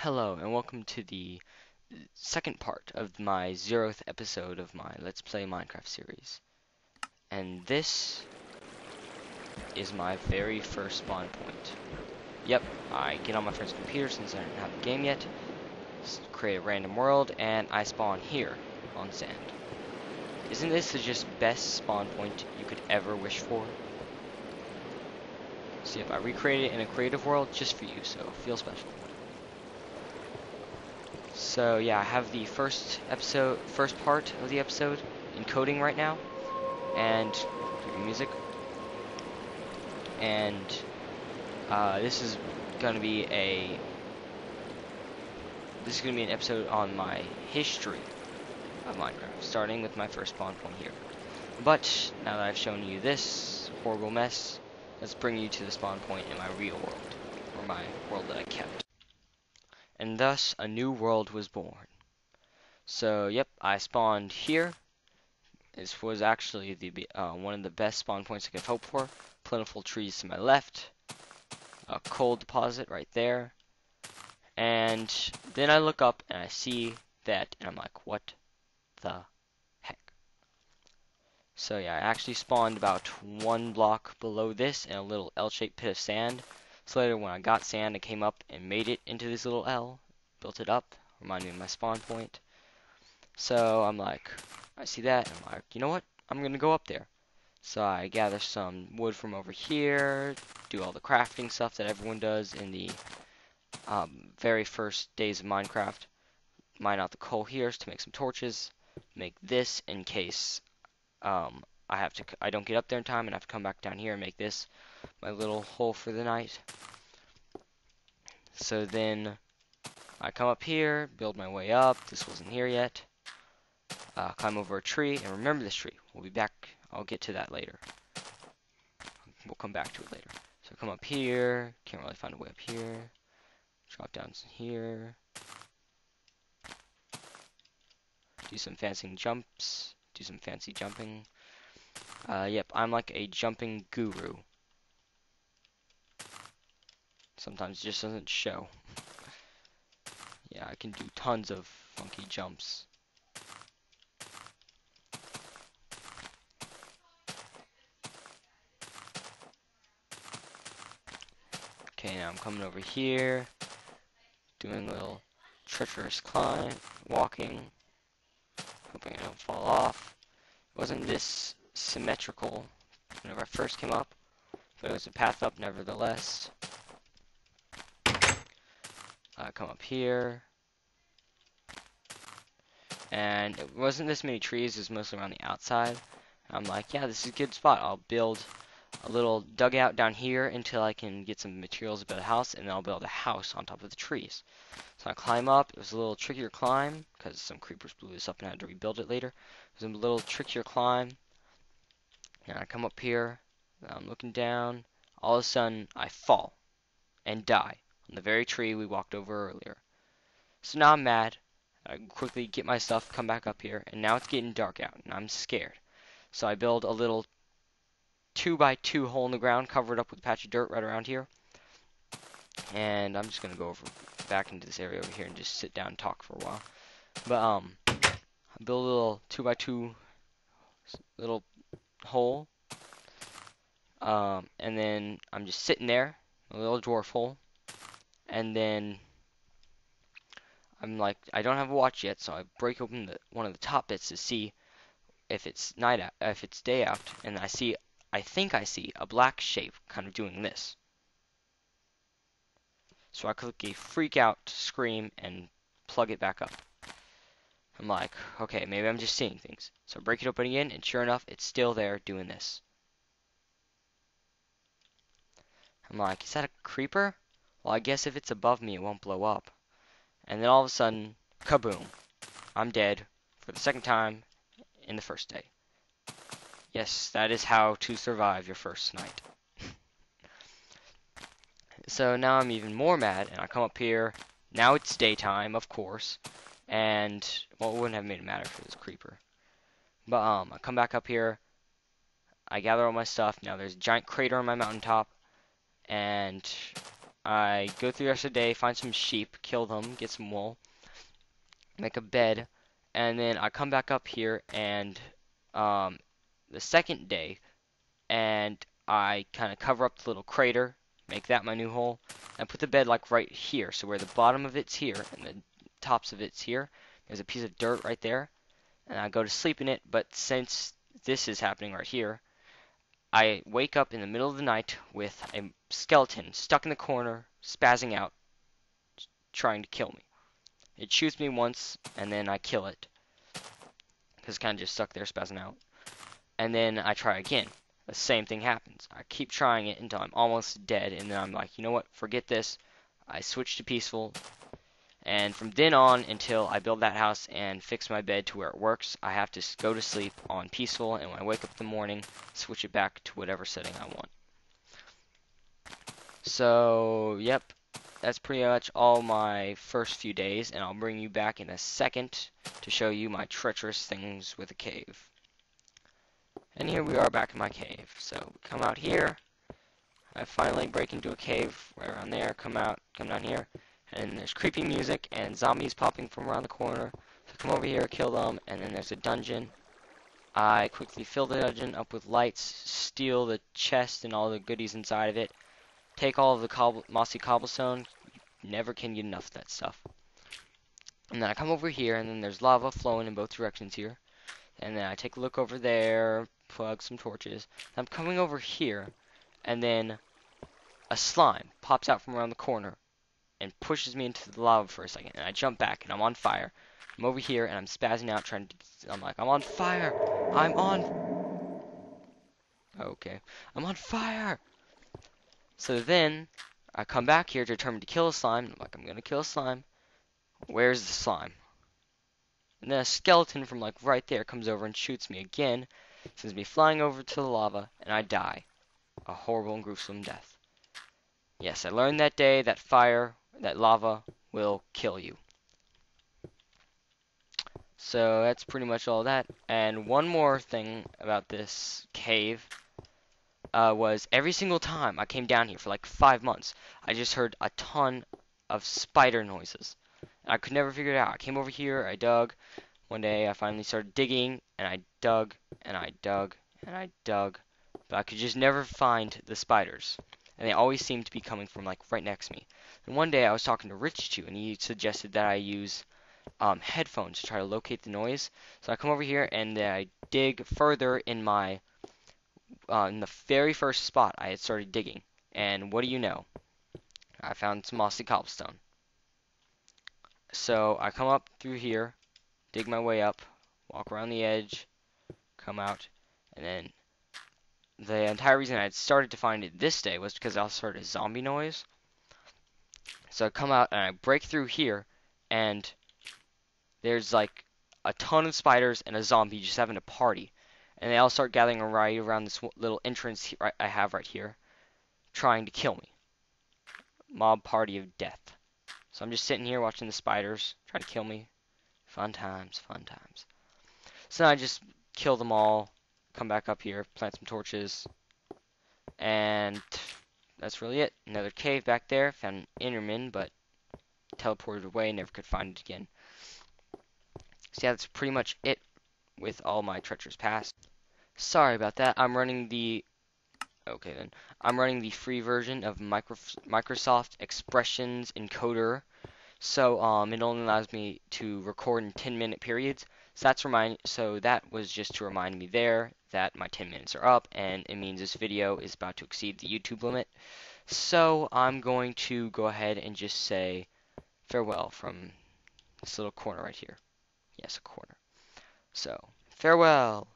Hello, and welcome to the second part of my 0th episode of my Let's Play Minecraft series. And this is my very first spawn point. Yep, I get on my friend's computer since I didn't have the game yet, create a random world, and I spawn here on sand. Isn't this the just best spawn point you could ever wish for? See, if I recreate it in a creative world just for you, so feel special. So yeah, I have the first part of the episode encoding right now, and music, and this is gonna be an episode on my history of Minecraft, starting with my first spawn point here. But now that I've shown you this horrible mess, let's bring you to the spawn point in my real world, or my world that I kept. And thus a new world was born. So yep, I spawned here. This was actually the one of the best spawn points I could hope for. Plentiful trees to my left, a coal deposit right there, and then I look up and I see that, and I'm like, what the heck? So yeah, I actually spawned about one block below this in a little L-shaped pit of sand. So later when I got sand, I came up and made it into this little L, built it up, reminded me of my spawn point. So I'm like, I see that, and I'm like, you know what? I'm gonna go up there. So I gather some wood from over here, do all the crafting stuff that everyone does in the very first days of Minecraft. Mine out the coal here to make some torches. Make this in case I don't get up there in time and have to come back down here and make this my little hole for the night. So then I come up here, build my way up. This wasn't here yet. Climb over a tree, and remember this tree. We'll be back. I'll get to that later. We'll come back to it later. So come up here. Can't really find a way up here. Drop down here. Do some fancy jumps. Do some fancy jumping. Yep, I'm like a jumping guru. Sometimes it just doesn't show. Yeah, I can do tons of funky jumps. Okay, now I'm coming over here, doing a little treacherous climb, walking, hoping I don't fall off. It wasn't this symmetrical whenever I first came up, but it was a path up nevertheless. I come up here, and it wasn't this many trees, it was mostly around the outside. I'm like, yeah, this is a good spot. I'll build a little dugout down here until I can get some materials to build a house, and then I'll build a house on top of the trees. So I climb up. It was a little trickier climb because some creepers blew this up and I had to rebuild it later. It was a little trickier climb. And I come up here. I'm looking down. All of a sudden, I fall and die on the very tree we walked over earlier. So now I'm mad. I quickly get my stuff, come back up here, and now it's getting dark out, and I'm scared. So I build a little 2x2 hole in the ground, covered up with a patch of dirt right around here. And I'm just gonna go back into this area over here and just sit down and talk for a while. But I build a little 2x2 little hole, and then I'm just sitting there, a little dwarf hole, and then I'm like, I don't have a watch yet, so I break open one of the top bits to see if it's if it's day out, and I think I see a black shape kind of doing this. So I click a freak out scream and plug it back up. I'm like, okay, maybe I'm just seeing things. So I break it open again, and sure enough, it's still there doing this. I'm like, is that a creeper? Well, I guess if it's above me, it won't blow up. And then all of a sudden, kaboom. I'm dead for the second time in the first day. Yes, that is how to survive your first night. So now I'm even more mad, and I come up here. Now it's daytime, of course. And, well, it wouldn't have made it matter if it was a creeper. But, I come back up here. I gather all my stuff. Now there's a giant crater on my mountaintop. And I go through the rest of the day, find some sheep, kill them, get some wool, make a bed, and then I come back up here and um, the second day, and I kind of cover up the little crater, make that my new hole, and put the bed like right here. So where the bottom of it's here and the tops of it's here, there's a piece of dirt right there, and I go to sleep in it. But since this is happening right here, I wake up in the middle of the night with a skeleton stuck in the corner, spazzing out, trying to kill me. It shoots me once, and then I kill it, because it's kind of just stuck there, spazzing out. And then I try again. The same thing happens. I keep trying it until I'm almost dead, and then I'm like, you know what, forget this. I switch to peaceful, and from then on until I build that house and fix my bed to where it works, I have to go to sleep on peaceful, and when I wake up in the morning, switch it back to whatever setting I want. So, yep, that's pretty much all my first few days, and I'll bring you back in a second to show you my treacherous things with a cave. And here we are back in my cave. So, come out here. I finally break into a cave right around there, come out, come down here, and there's creepy music and zombies popping from around the corner. So come over here, kill them, and then there's a dungeon. I quickly fill the dungeon up with lights, steal the chest and all the goodies inside of it, take all of the mossy cobblestone, never can get enough of that stuff. And then I come over here, and then there's lava flowing in both directions here. And then I take a look over there, plug some torches. I'm coming over here, and then a slime pops out from around the corner and pushes me into the lava for a second, and I jump back, and I'm on fire. I'm over here, and I'm spazzing out, I'm like, I'm on fire! Okay. I'm on fire! So then, I come back here determined to kill a slime. I'm like, I'm gonna kill a slime. Where's the slime? And then a skeleton from like right there comes over and shoots me again, sends me flying over to the lava, and I die. A horrible and gruesome death. Yes, I learned that day that fire, that lava, will kill you. So that's pretty much all that. And one more thing about this cave was every single time I came down here for like 5 months, I just heard a ton of spider noises. I could never figure it out. I came over here, I dug. One day I finally started digging, and I dug, and I dug, and I dug, but I could just never find the spiders. And they always seemed to be coming from like right next to me. And one day I was talking to Rich too, and he suggested that I use headphones to try to locate the noise. So I come over here and I dig further in in the very first spot I had started digging. And what do you know? I found some mossy cobblestone. So I come up through here, dig my way up, walk around the edge, come out, and then the entire reason I had started to find it this day was because I also heard a zombie noise. So I come out and I break through here, and there's like a ton of spiders and a zombie just having a party. And they all start gathering right around this little entrance I have right here, trying to kill me. Mob party of death. So I'm just sitting here watching the spiders try to kill me. Fun times, fun times. So I just kill them all, come back up here, plant some torches, and that's really it. Another cave back there, found an Enderman, but teleported away, never could find it again. So yeah, that's pretty much it with all my treacherous past. Sorry about that. I'm running the free version of Microsoft Expressions Encoder. So it only allows me to record in 10-minute periods. So that was just to remind me there that my 10 minutes are up, and it means this video is about to exceed the YouTube limit. So I'm going to go ahead and just say farewell from this little corner right here. Yes, a corner. So, farewell.